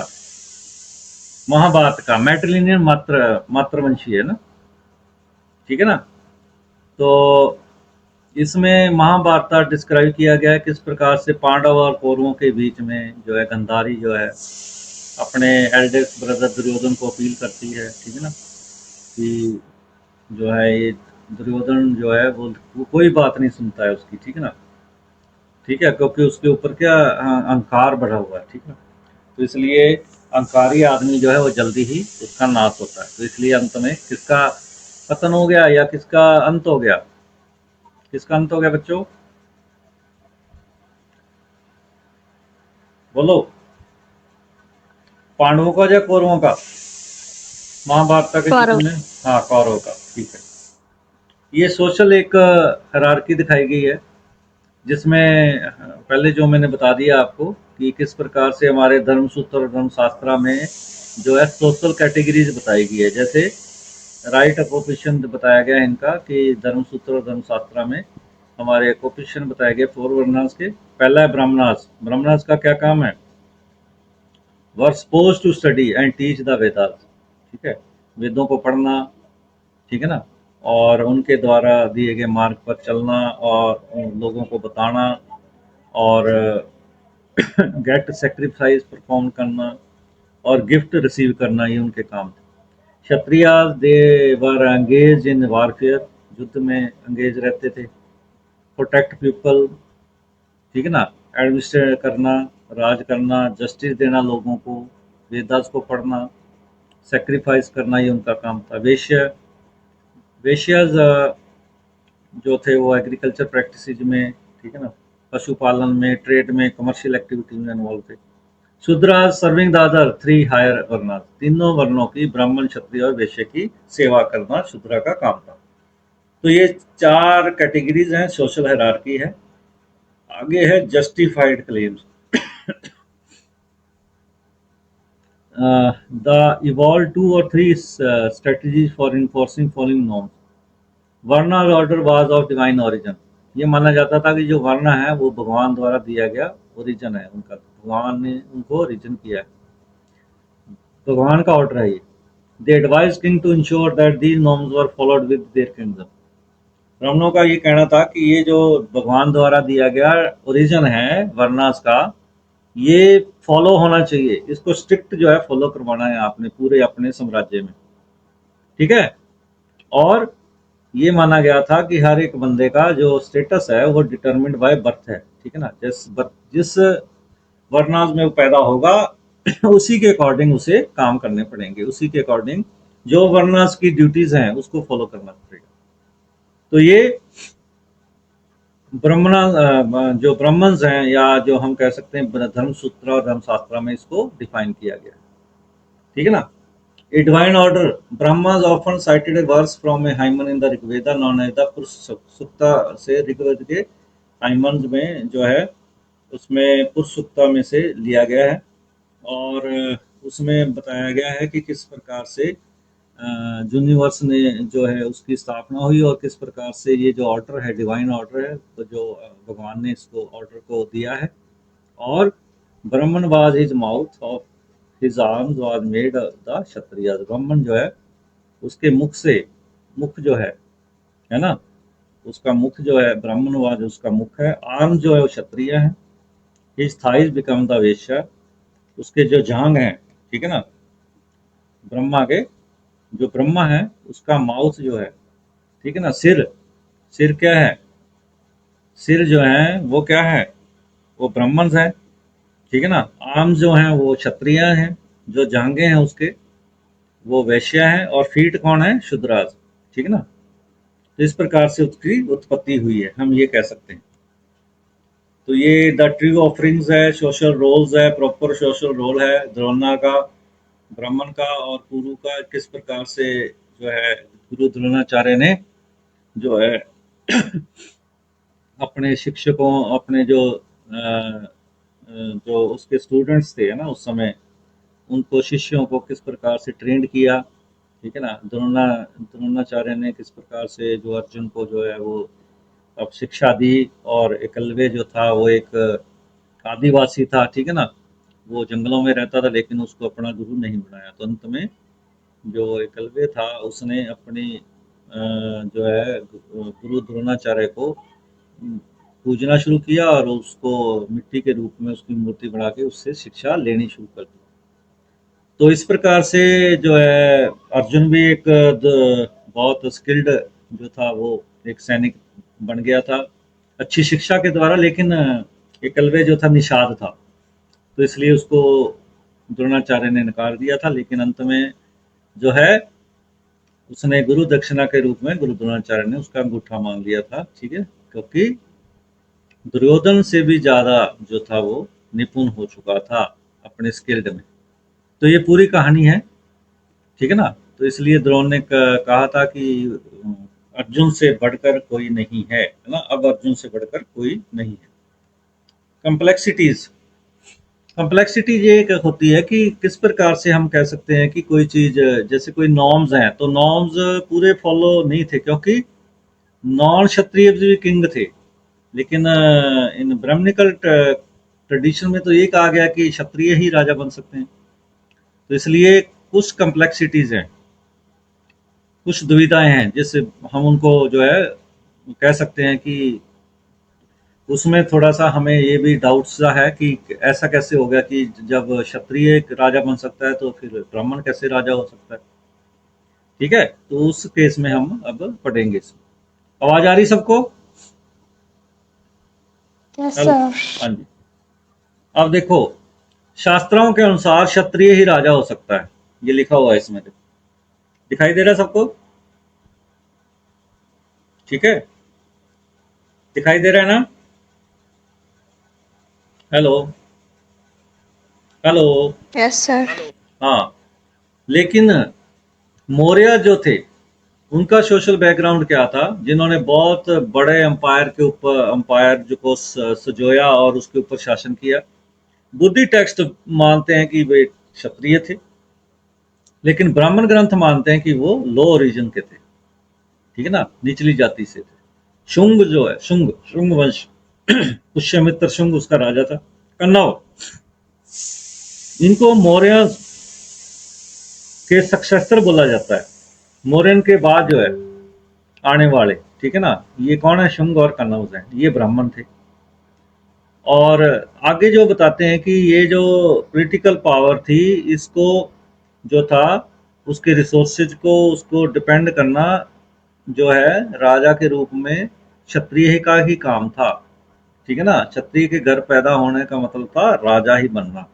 महाभारत का। मैट्रिलिनियल मातृवंशी है ना, ठीक है ना। तो इसमें महाभारत डिस्क्राइब किया गया है किस प्रकार से पांडव और कौरवों के बीच में जो है गंधारी जो है अपने एल्डेस्ट ब्रदर दुर्योधन को अपील करती है, ठीक है ना, कि जो है ये दुर्योधन जो है वो कोई बात नहीं सुनता है उसकी, ठीक है ना, ठीक है, क्योंकि उसके ऊपर क्या अहंकार बढ़ा हुआ है, ठीक है। तो इसलिए अहंकारी आदमी जो है वो जल्दी ही उसका नाश होता है। तो इसलिए अंत में किसका पतन हो गया या किसका अंत हो गया? किसका अंत हो गया बच्चों? बोलो, पांडवों का या कौरवों का? महाभारत के युद्ध में, हाँ, कौरवों का, ठीक है। ये सोशल एक हायरार्की दिखाई गई है, जिसमें पहले जो मैंने बता दिया आपको कि किस प्रकार से हमारे धर्मसूत्र और धर्मशास्त्र में जो है सोशल कैटेगरीज बताई गई है। जैसे राइट ऑक्यूपेशन बताया गया इनका कि धर्मसूत्र और धर्मशास्त्र में हमारे ऑक्यूपेशन बताए गए 4 वर्णास के। पहला है ब्राह्मणास। ब्राह्मणास का क्या काम है? Were suppose to study and teach the Vedas, ठीक है, वेदों को पढ़ना, ठीक है ना, और उनके द्वारा दिए गए मार्ग पर चलना और लोगों को बताना और गेट सेक्रीफाइस परफॉर्म करना और गिफ्ट रिसीव करना, ये उनके काम थे। क्षत्रियाज दे वर एंगेज इन वारफेयर, युद्ध में एंगेज रहते थे। प्रोटेक्ट पीपल, ठीक है ना, एडमिनिस्ट्रेट करना, राज करना, जस्टिस देना लोगों को, वेदास को पढ़ना, सेक्रीफाइस करना, ये उनका काम था। वेश्याज जो थे वो एग्रीकल्चर प्रैक्टिसेज में, ठीक है ना, पशुपालन में, ट्रेड में, कमर्शियल एक्टिविटी में इन्वॉल्व थे। Shudras serving the other 3 higher varnas, तीनों वर्णों की, ब्राह्मण, क्षत्रिय और वैश्य की सेवा करना शूद्रा का काम था। तो ये 4 कैटेगरीज हैं, सोशल हायरार्की है। आगे है justified claims. The evolve 2 or 3 strategies for enforcing following norms. वर्ण order was of divine origin. ये माना जाता था कि जो वर्ण है वो भगवान द्वारा दिया गया ओरिजिन है उनका, भगवान ने उनको ओरिजिन किया है, भगवान का ऑर्डर है ये। They advise king to ensure that these norms were followed with their kingdom. ब्राह्मणों का ये कहना था कि ये जो भगवान द्वारा दिया गया ओरिजिन है वर्णास का, ये फॉलो होना चाहिए, इसको स्ट्रिक्ट जो है फॉलो करवाना है आपने पूरे अपने साम्राज्य में, ठीक है। और ये माना गया था कि हर एक बंदे का जो स्टेटस है वो डिटरमिन्ड बाय बर्थ है, ठीक है ना, जिस वर्णास में वो पैदा होगा उसी के अकॉर्डिंग उसे काम करने पड़ेंगे, उसी के अकॉर्डिंग जो वर्णास की ड्यूटीज हैं उसको फॉलो करना पड़ेगा। तो ये जो ब्राह्मण्स हैं, या जो हम कह सकते हैं धर्म सूत्र और धर्मशास्त्र में इसको डिफाइन किया गया है, ठीक है ना। A divine order. Brahmas often cited a verse from a hymen in the Rigveda known as the पुरुषसुक्ता से ऋग्वेद के हाइमन्स में जो है उसमें पुरुषसुक्ता में से लिया गया है, और उसमें बताया गया है कि किस प्रकार से यूनिवर्स ने जो है उसकी स्थापना हुई, और किस प्रकार से ये जो ऑर्डर है, डिवाइन ऑर्डर है, तो जो भगवान ने इसको ऑर्डर को दिया है। और Brahman was his mouth of his arms was made the Kshatriya. Brahman जो है उसके मुख से, मुख जो है ना, उसका मुख जो है ब्राह्मण वाज उसका मुख है, आर्म जो है वो क्षत्रिय है। हिज थाइज बिकम द वेश्या। उसके जो जांग हैं, ठीक है ना, ब्रह्मा के जो ब्रह्मा है उसका माउथ जो है, ठीक है ना, सिर क्या है, सिर जो है वो क्या है, वो ब्राह्मण है, ठीक है ना। आर्म जो हैं वो क्षत्रिय हैं, जो जांगे हैं उसके वो वैश्य है, और फीट कौन है, शूद्राज, ठीक है ना। तो इस प्रकार से उसकी उत्पत्ति हुई है, हम ये कह सकते हैं। तो ये द ट्री ऑफरिंग्स है, सोशल रोल्स है, प्रॉपर सोशल रोल है द्रोणा का, ब्राह्मण का और कुरु का, किस प्रकार से जो है गुरु द्रोणाचार्य ने जो है अपने शिक्षकों, अपने जो उसके स्टूडेंट्स थे ना उस समय, उनको शिष्यों को किस प्रकार से ट्रेंड किया, ठीक है ना। द्रोणाचार्य ने किस प्रकार से जो अर्जुन को जो है वो अब शिक्षा दी, और एकलव्य जो था वो एक आदिवासी था, ठीक है ना, वो जंगलों में रहता था, लेकिन उसको अपना गुरु नहीं बनाया। तो अंत में जो एकलव्य था उसने अपनी जो है गुरु द्रोणाचार्य को पूजना शुरू किया, और उसको मिट्टी के रूप में उसकी मूर्ति बना के उससे शिक्षा लेनी शुरू कर दी। तो इस प्रकार से जो है अर्जुन भी एक बहुत स्किल्ड जो था वो एक सैनिक बन गया था अच्छी शिक्षा के द्वारा, लेकिन एकलव्य जो था निषाद था, तो इसलिए उसको द्रोणाचार्य ने नकार दिया था। लेकिन अंत में जो है उसने गुरु दक्षिणा के रूप में गुरु द्रोणाचार्य ने उसका अंगूठा मांग लिया था, ठीक है, क्योंकि दुर्योधन से भी ज्यादा जो था वो निपुण हो चुका था अपने स्किल्ड में। तो ये पूरी कहानी है, ठीक है ना। तो इसलिए द्रोण ने कहा था कि अर्जुन से बढ़कर कोई नहीं है ना, अब अर्जुन से बढ़कर कोई नहीं है। कम्प्लेक्सिटी ये एक होती है कि किस प्रकार से हम कह सकते हैं कि कोई चीज, जैसे कोई नॉर्म्स हैं, तो नॉर्म्स पूरे फॉलो नहीं थे, क्योंकि नॉन क्षत्रिय भी किंग थे, लेकिन इन ब्राह्मणिकल ट्रेडिशन में तो ये कहा गया कि क्षत्रिय ही राजा बन सकते हैं। तो इसलिए कुछ कम्प्लेक्सिटीज हैं, कुछ दुविधाएं हैं, जिससे हम उनको जो है कह सकते हैं कि उसमें थोड़ा सा हमें ये भी डाउट सा है कि ऐसा कैसे हो गया कि जब क्षत्रिय राजा बन सकता है तो फिर ब्राह्मण कैसे राजा हो सकता है, ठीक है। तो उस केस में हम अब पढ़ेंगे इसमें। आवाज आ रही सबको? Yes hello, sir. हाँ जी। अब देखो, शास्त्रों के अनुसार क्षत्रिय ही राजा हो सकता है, ये लिखा हुआ है इसमें, दिखाई दे रहा है सबको? ठीक है, दिखाई दे रहा है ना? Hello hello. Yes sir. हाँ, लेकिन मौर्य जो थे उनका सोशल बैकग्राउंड क्या था, जिन्होंने बहुत बड़े एम्पायर के ऊपर, एम्पायर जो को सजोया और उसके ऊपर शासन किया। बुद्धि टेक्स्ट मानते हैं कि वे क्षत्रिय थे, लेकिन ब्राह्मण ग्रंथ मानते हैं कि वो लो ओरिजिन के थे, ठीक है ना, निचली जाति से थे। शुंग जो है, शुंग वंश, पुष्यमित्र शुंग उसका राजा था। कन्नौज, इनको मौर्य के सक्सेसर बोला जाता है, मौर्यन के बाद जो है आने वाले, ठीक है ना। ये कौन है? शुंग और कन्नौज हैं, ये ब्राह्मण थे। और आगे जो बताते हैं कि ये जो पॉलिटिकल पावर थी, इसको जो था उसके रिसोर्सेज को उसको डिपेंड करना जो है राजा के रूप में क्षत्रिय का ही काम था, ठीक है ना। क्षत्रिय के घर पैदा होने का मतलब था राजा ही बनना।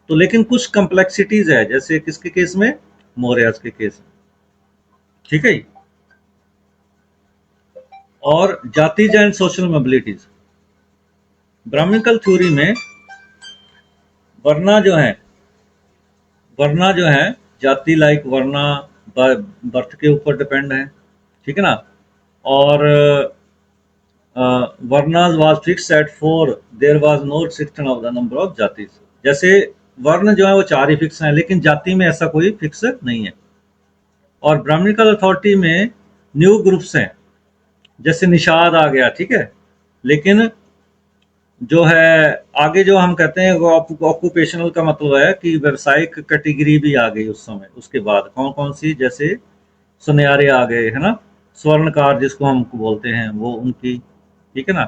तो लेकिन कुछ कम्प्लेक्सिटीज है, जैसे किसके केस में? मौर्याज के केस में, ठीक है। और jatis and social mobilities, Brahmanical theory में वर्णा जो है, वर्णा जो है जाति लाइक वर्णा बर्थ के ऊपर डिपेंड है, ठीक है ना। और varnas was fixed at 4, there was no restriction of the number of jatis. जैसे वर्ण जो है वो 4 ही फिक्स हैं, लेकिन जाति में ऐसा कोई फिक्स नहीं है। और ब्राह्मणिकल अथॉरिटी में न्यू ग्रुप्स हैं, जैसे निषाद आ गया, ठीक है। लेकिन जो है आगे जो हम कहते हैं वो ऑक्यूपेशनल का मतलब है कि व्यवसायिक कैटेगरी भी आ गई उस समय। उसके बाद कौन कौन सी, जैसे सुनहरे आ गए, है ना, स्वर्णकार जिसको हम बोलते हैं, वो उनकी, ठीक है ना।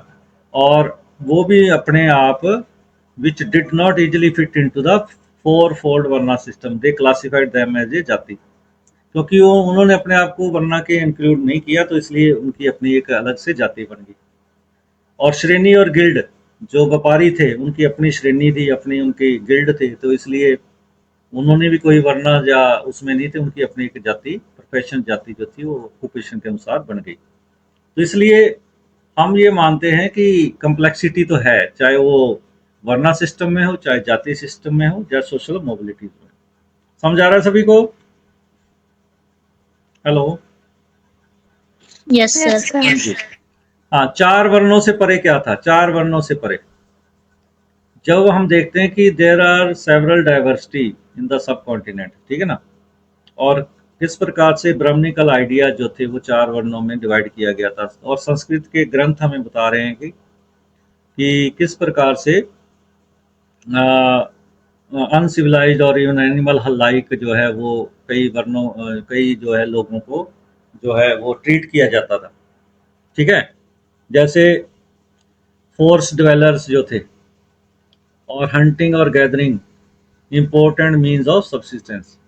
और वो भी अपने आप which did not easily fit into the 4 fold varna system, they classified them as a jati, क्योंकि वो उन्होंने अपने आप को वर्ना के इंक्लूड नहीं किया, तो इसलिए उनकी अपनी एक अलग से जाति बन गई। और श्रेणी और गिल्ड, जो व्यापारी थे उनकी अपनी श्रेणी थी, अपनी उनकी गिल्ड थे, तो इसलिए उन्होंने भी कोई वरना या उसमें नहीं थे, उनकी अपनी एक जाति, प्रोफेशन जाति जो थी वो ऑक्यूपेशन के अनुसार बन गई। तो इसलिए हम ये मानते हैं कि कम्प्लेक्सिटी तो है, चाहे वो वर्ना सिस्टम में हो, चाहे जाति सिस्टम में हो, या सोशल मोबिलिटीज में। समझ आ रहा है सभी को? Hello? Yes, sir. Yes, sir. हाँ जी। हाँ, 4 वर्णों से परे क्या था? 4 वर्णों से परे जब हम देखते हैं कि there are several diversity in the subcontinent, ठीक है ना। और किस प्रकार से ब्राह्मणिकल आइडिया जो थे वो 4 वर्णों में डिवाइड किया गया था। और संस्कृत के ग्रंथ हमें बता रहे हैं कि किस प्रकार से अनसिविलाइज्ड और इवन एनिमल लाइक जो है वो कई वर्णों कई जो है लोगों को जो है वो ट्रीट किया जाता था, ठीक है। जैसे फोर्स ड्वेलर्स जो थे, और हंटिंग और gathering important means of subsistence,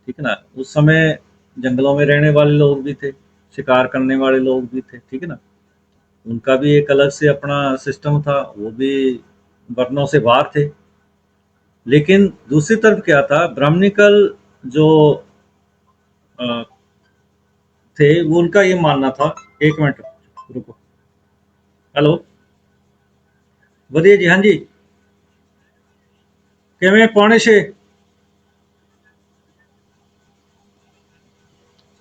ठीक है ना। उस समय जंगलों में रहने वाले लोग भी थे, शिकार करने वाले लोग भी थे, ठीक है ना। उनका भी एक अलग से अपना सिस्टम था, वो भी वर्णों से बाहर थे। लेकिन दूसरी तरफ क्या था, ब्राह्मणिकल जो थे वो उनका ये मानना था, एक मिनट रुको, हेलो, बढ़िया जी, हाँ जी, किवें पौने 6,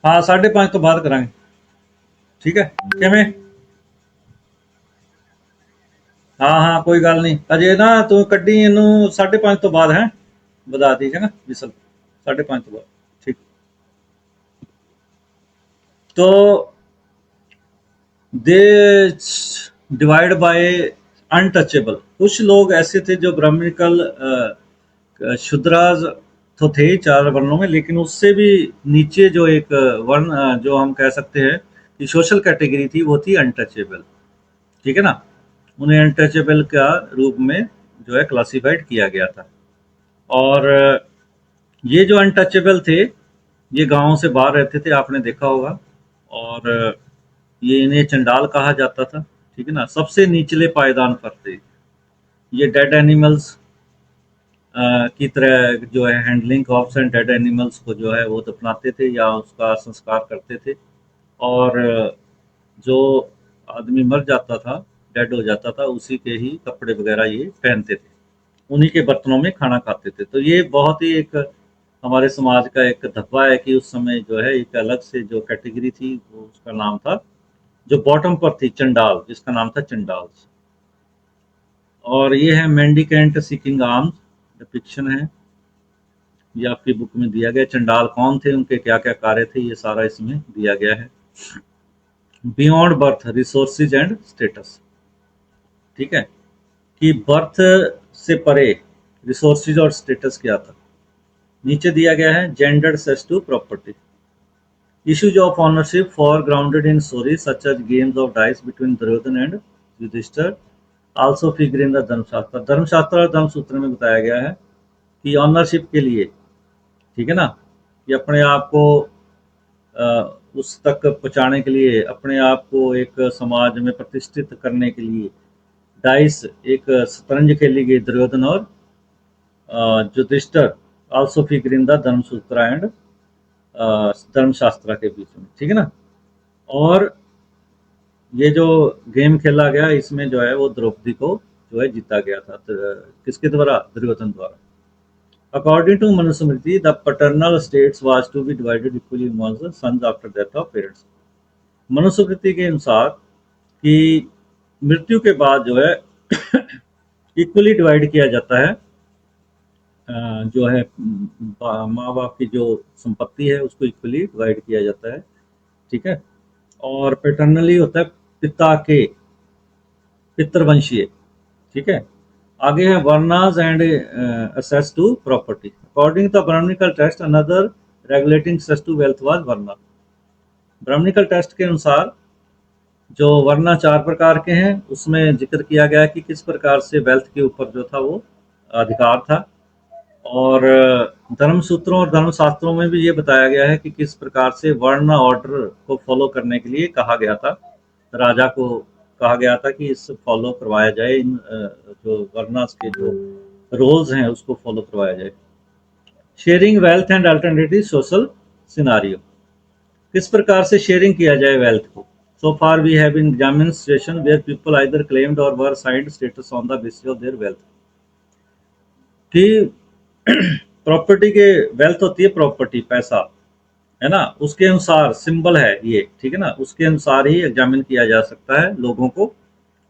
हाँ 5:30 तो बाद करांगे, ठीक है, किवें, हाँ हाँ कोई गल नहीं, अजे ना तू कड्डी इनू 5:30 तो बाद है, बता दी है ना विसल 5:30 तो बाद, ठीक। तो दे डिवाइड बाय अनटचेबल, कुछ लोग ऐसे थे जो ब्राह्मणिकल शूद्राज तो थे 4 वर्णों में, लेकिन उससे भी नीचे जो एक वर्ण जो हम कह सकते हैं कि सोशल कैटेगरी थी, वो थी अनटचेबल, ठीक है ना। उन्हें अनटचेबल का रूप में जो है क्लासिफाइड किया गया था। और ये जो अनटचेबल थे ये गांवों से बाहर रहते थे, आपने देखा होगा। और ये इन्हें चंडाल कहा जाता था, ठीक है ना। सबसे निचले पायदान पर थे ये, डेड एनिमल्स की तरह जो है handling corpse and dead animals को जो है वो दफनाते थे या उसका संस्कार करते थे। और जो आदमी मर जाता था, डेड हो जाता था, उसी के ही कपड़े वगैरह ये पहनते थे, उन्हीं के बर्तनों में खाना खाते थे। तो ये बहुत ही एक हमारे समाज का एक धब्बा है कि उस समय जो है एक अलग से जो कैटेगरी थी वो उसका नाम था, जो बॉटम पर थी, चंडाल, जिसका नाम था चंडाल। और ये है मेंडिकेंट सीकिंग आर्म्स, डिपिक्शन है, ये आपकी बुक में दिया गया। चंडाल कौन थे, उनके क्या क्या कार्य थे, ये सारा इसमें दिया गया है। Beyond birth resources and status, ठीक है, कि बर्थ से परे रिसोर्सेज और स्टेटस क्या था। नीचे दिया गया है gender access to property, issues of ownership foregrounded in stories such as games of dice between Duryodhan and Yudhishthir also figure in the धर्मशास्त्र। धर्मशास्त्र और धर्मसूत्र में बताया गया है कि ऑनरशिप के लिए, ठीक है ना, कि अपने आप को उस तक पहुंचाने के लिए, अपने आप को एक समाज में प्रतिष्ठित करने के लिए डाइस, एक शतरंज खेली गई दुर्योधन और Yudhishthira also figure in the Dharmasutra and Dharmashastra के बीच में, ठीक है ना। और ये जो गेम खेला गया इसमें जो है वो द्रौपदी को जो है जीता गया था, किसके द्वारा? दुर्योधन द्वारा। According to Manusmriti, the paternal estates was to be divided equally among the sons after death of parents. Manusmriti के अनुसार कि मृत्यु के बाद जो है इक्वली डिवाइड किया जाता है, जो है माँ बाप की जो संपत्ति है उसको इक्वली डिवाइड किया जाता है, ठीक है। और पैटर्नली होता है पिता के, पितृवंशीय, ठीक है। आगे है varnas and access to property. According to Brahmanical text another regulating access to wealth was varna. Brahmanical text के अनुसार जो वर्ना 4 प्रकार के हैं उसमें जिक्र किया गया कि किस प्रकार से वेल्थ के ऊपर जो था वो अधिकार था। और धर्म सूत्रों और धर्म शास्त्रों में भी ये बताया गया है कि किस प्रकार से वर्ण ऑर्डर को फॉलो करने के लिए कहा गया था, राजा को कहा गया था कि इस फॉलो करवाया जाए, इन जो वर्णास के जो रोल्स हैं उसको फॉलो करवाया जाए। Sharing wealth and alternative social scenario, किस प्रकार से शेयरिंग किया जाए वेल्थ को। So far we have examined situation where people either claimed और were assigned status on the basis of their wealth, कि प्रॉपर्टी के वेल्थ होती है, प्रॉपर्टी पैसा है ना, उसके अनुसार सिंबल है ये, ठीक है ना, उसके अनुसार ही एग्जामिन किया जा सकता है लोगों को।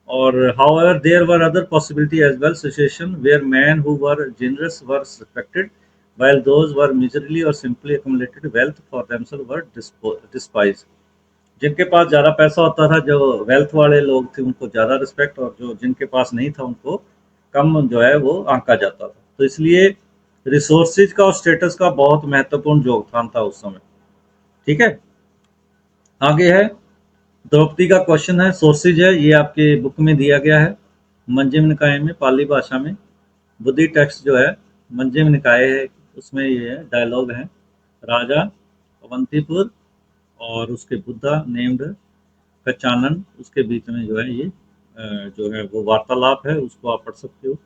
और however there were other possibility as well, situation where man who were generous were respected while those were miserly or simply accumulated wealth for themselves were despised। जिनके पास ज़्यादा पैसा होता था, जो वेल्थ वाले लोग थे, उनको ज़्यादा रिस्पेक्ट, और जो जिनके पास नहीं था उनको कम जो है वो आंका जाता था। तो इसलिए रिसोर्सेज का और स्टेटस का बहुत महत्वपूर्ण योगदान था उस समय, ठीक है। आगे है द्रौपदी का क्वेश्चन है, सोर्सेज है, ये आपके बुक में दिया गया है मंजम निकाय में, पाली भाषा में। बुद्धि टेक्स्ट जो है मंजम निकाय है, उसमें ये है डायलॉग है, राजा अवंतीपुर और उसके बुद्धा नेम्ड कचानन, उसके बीच में जो है ये जो है वो वार्तालाप है, उसको आप पढ़ सकते हो।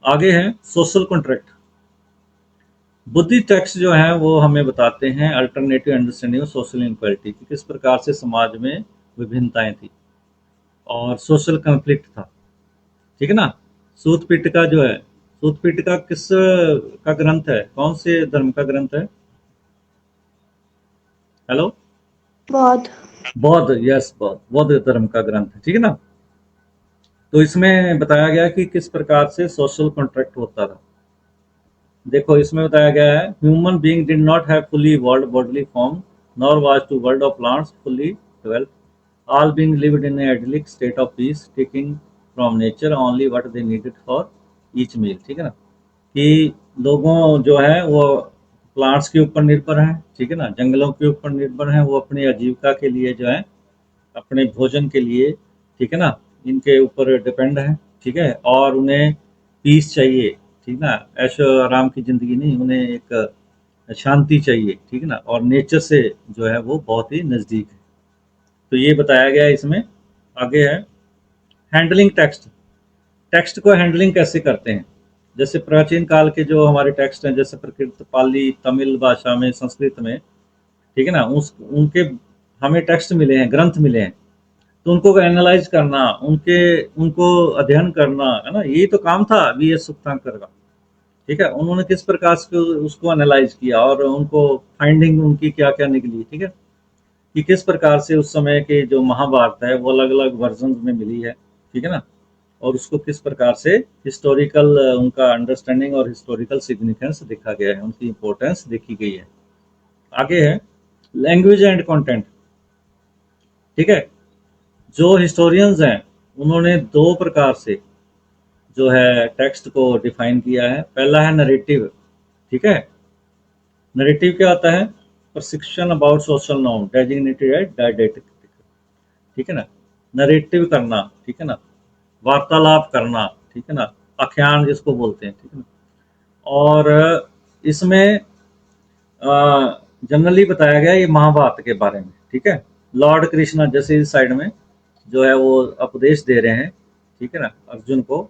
आगे है सोशल कॉन्ट्रैक्ट। बुद्धि टेक्स्ट जो है वो हमें बताते हैं alternative understanding of social inequality, कि किस प्रकार से समाज में विभिन्नताएं थी और सोशल कॉन्फ्लिक्ट था, ठीक है ना। सूत पिटका जो है, सूत पिटका किस का ग्रंथ है, कौन से धर्म का ग्रंथ है? हेलो, बौद्ध। बौद्ध, यस, बौद्ध धर्म का ग्रंथ है, ठीक है ना। तो इसमें बताया गया कि किस प्रकार से सोशल कॉन्ट्रैक्ट होता था। देखो इसमें बताया गया है, human being did not have fully evolved bodily form nor was to world of plants fully developed, all being lived in an idyllic state of peace, taking from nature only what they needed for each meal, ठीक है ना। कि लोगों जो है वो प्लांट्स के ऊपर निर्भर हैं, ठीक है ना, जंगलों के ऊपर निर्भर हैं, वो अपनी आजीविका के लिए जो है, अपने भोजन के लिए, ठीक है ना, इनके ऊपर डिपेंड है, ठीक है। और उन्हें पीस चाहिए, ठीक ना, ऐशो आराम की जिंदगी नहीं, उन्हें एक शांति चाहिए, ठीक है ना, और नेचर से जो है वो बहुत ही नज़दीक है। तो ये बताया गया है इसमें। आगे है हैंडलिंग टेक्स्ट। टेक्स्ट को हैंडलिंग कैसे करते हैं, जैसे प्राचीन काल के जो हमारे टेक्स्ट हैं, जैसे प्रकृत, पाली, तमिल भाषा में, संस्कृत में, ठीक है ना, उनके हमें टेक्स्ट मिले हैं, ग्रंथ मिले हैं, तो उनको एनालाइज करना, उनको अध्ययन करना, है ना, यही तो काम था वी.एस. सुक्तांकर का, ठीक है। उन्होंने किस प्रकार से उसको एनालाइज किया और उनको फाइंडिंग उनकी क्या क्या निकली, ठीक है, कि किस प्रकार से उस समय के जो महाभारत है वो अलग अलग वर्जन में मिली है, ठीक है ना, और उसको किस प्रकार से हिस्टोरिकल उनका अंडरस्टैंडिंग और हिस्टोरिकल सिग्निफिकेंस देखा गया है, उनकी इंपॉर्टेंस देखी गई है। आगे है लैंग्वेज एंड कंटेंट, ठीक है। जो हिस्टोरियंस हैं उन्होंने 2 प्रकार से जो है टेक्स्ट को डिफाइन किया है। पहला है नरेटिव, ठीक है। नरेटिव क्या होता है? प्रशिक्षण about social norm designated as didactic, ठीक है ना, नरेटिव करना, ठीक है ना, वार्तालाप करना, ठीक है ना, आख्यान जिसको बोलते हैं, ठीक है ना। और इसमें जनरली बताया गया ये महाभारत के बारे में, ठीक है। लॉर्ड कृष्णा जैसे इस साइड में जो है वो उपदेश दे रहे हैं, ठीक है ना, अर्जुन को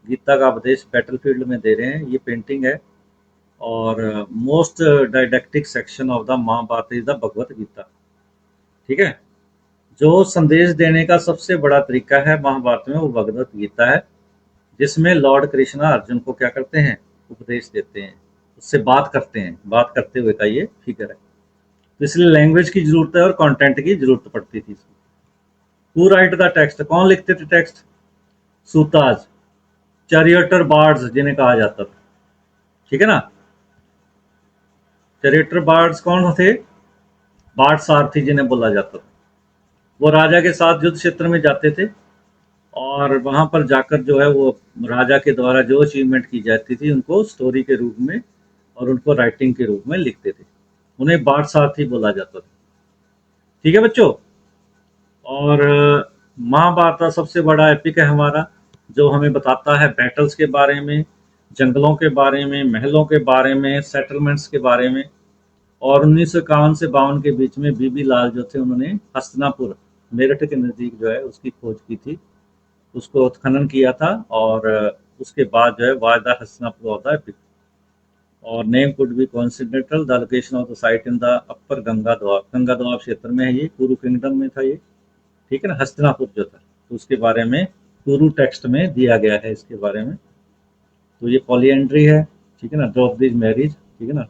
गीता का उपदेश बैटलफील्ड में दे रहे हैं, ये पेंटिंग है। और most didactic section of the Mahabharata is the Bhagavad Gita. ठीक है, जो संदेश देने का सबसे बड़ा तरीका है महाभारत में वो भगवत गीता है, जिसमें लॉर्ड कृष्णा अर्जुन को क्या करते हैं, उपदेश देते हैं, उससे बात करते हैं, बात करते हुए का ये फिगर है। तो इसलिए लैंग्वेज की जरूरत है और कंटेंट की जरूरत पड़ती थी। हु राइट द टेक्स्ट, कौन लिखते थे टेक्स्ट, सूताज, चैरियटर बार्ड्स जिन्हें कहा जाता था। ठीक है ना, चैरियटर बार्ड्स कौन थे, बार्ड सारथी जिन्हें बोला जाता था। वो राजा के साथ युद्ध क्षेत्र में जाते थे और वहां पर जाकर जो है वो राजा के द्वारा जो अचीवमेंट की जाती थी उनको स्टोरी के रूप में और उनको राइटिंग के रूप में लिखते थे। उन्हें बार्ड सारथी बोला जाता था। ठीक है बच्चों, और महाभारत का सबसे बड़ा एपिक है हमारा, जो हमें बताता है बैटल्स के बारे में, जंगलों के बारे में, महलों के बारे में, सेटलमेंट्स के बारे में। और 1951 से 52 के बीच में बीबी लाल जो थे उन्होंने हस्तिनापुर मेरठ के नज़दीक जो है उसकी खोज की थी, उसको उत्खनन किया था और उसके बाद जो है was the Hastinapur of the epic. और name could be coincidental, the location of the site in the upper Ganga Doab, Ganga Doab क्षेत्र में है ये, कुरु किंगडम में था ये। ठीक है ना, हस्तिनापुर जो था, तो उसके बारे में कुरु टेक्स्ट में दिया गया है इसके बारे में। तो ये पॉलीएंड्री है, ठीक है ना, द्रौपदी मैरिज, ठीक है ना,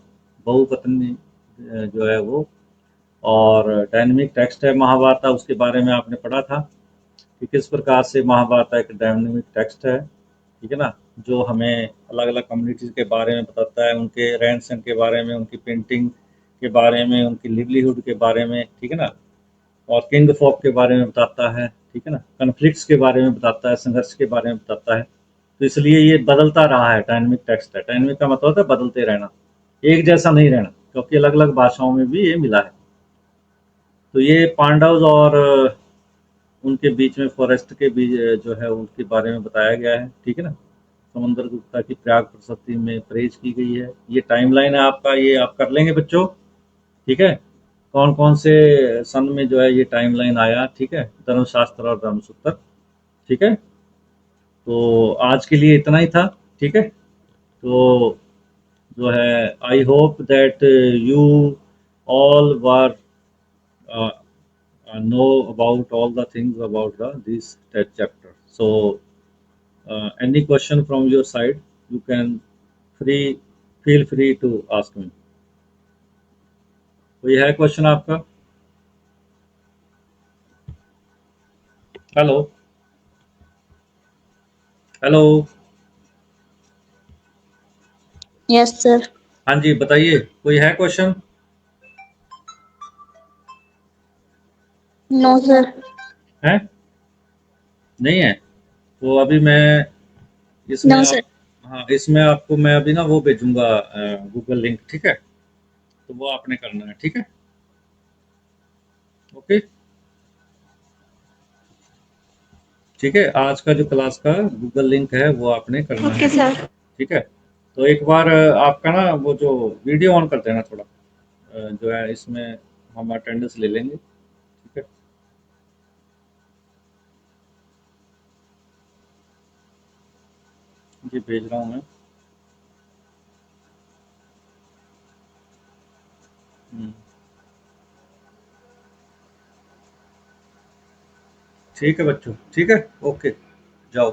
बहुपत्नी जो है वो। और डायनेमिक टेक्स्ट है महाभारत, उसके बारे में आपने पढ़ा था कि किस प्रकार से महाभारत एक डायनेमिक टेक्स्ट है। ठीक है ना, जो हमें अलग अलग कम्युनिटीज़ के बारे में बताता है, उनके रहन सहन के बारे में, उनकी पेंटिंग के बारे में, उनकी लिवलीहुड के बारे में। ठीक है ना, और किंग फॉक के बारे में बताता है। ठीक है ना, कन्फ्लिक्ट्स के बारे में बताता है, संघर्ष के बारे में बताता है। तो इसलिए ये बदलता रहा है, डायनेमिक टेक्स्ट है। डायनेमिक का मतलब होता है बदलते रहना, एक जैसा नहीं रहना, क्योंकि अलग अलग भाषाओं में भी ये मिला है। तो ये पांडव और उनके बीच में फॉरेस्ट के बीच जो है उनके बारे में बताया गया है। ठीक है ना, समुद्र गुप्ता की प्रयाग प्रशस्ति में प्रेज की गई है। ये टाइमलाइन है आपका, ये आप कर लेंगे बच्चों। ठीक है, कौन कौन से सन में जो है ये टाइमलाइन आया। ठीक है, धर्मशास्त्र और धर्मसूत्र। ठीक है, तो आज के लिए इतना ही था। ठीक है, तो जो है I hope that you all were know about all the things about this chapter. So any question from your side, you can free feel free to ask me. कोई है क्वेश्चन आपका? Hello hello, Yes, sir. हाँ जी बताइए, कोई है क्वेश्चन? No, sir. है, नहीं है? तो अभी मैं इसमें No, आप, sir. हाँ इसमें आपको मैं अभी ना वो भेजूंगा गूगल लिंक। ठीक है, तो वो आपने करना है। ठीक है, ओके, ठीक है, आज का जो क्लास का गूगल लिंक है वो आपने करना है। Okay sir. ठीक है, तो एक बार आपका ना वो जो वीडियो ऑन कर देना थोड़ा, जो है इसमें हम अटेंडेंस ले लेंगे। ठीक है, जी भेज रहा हूँ मैं। ठीक है बच्चों, ठीक है, ओके, जाओ।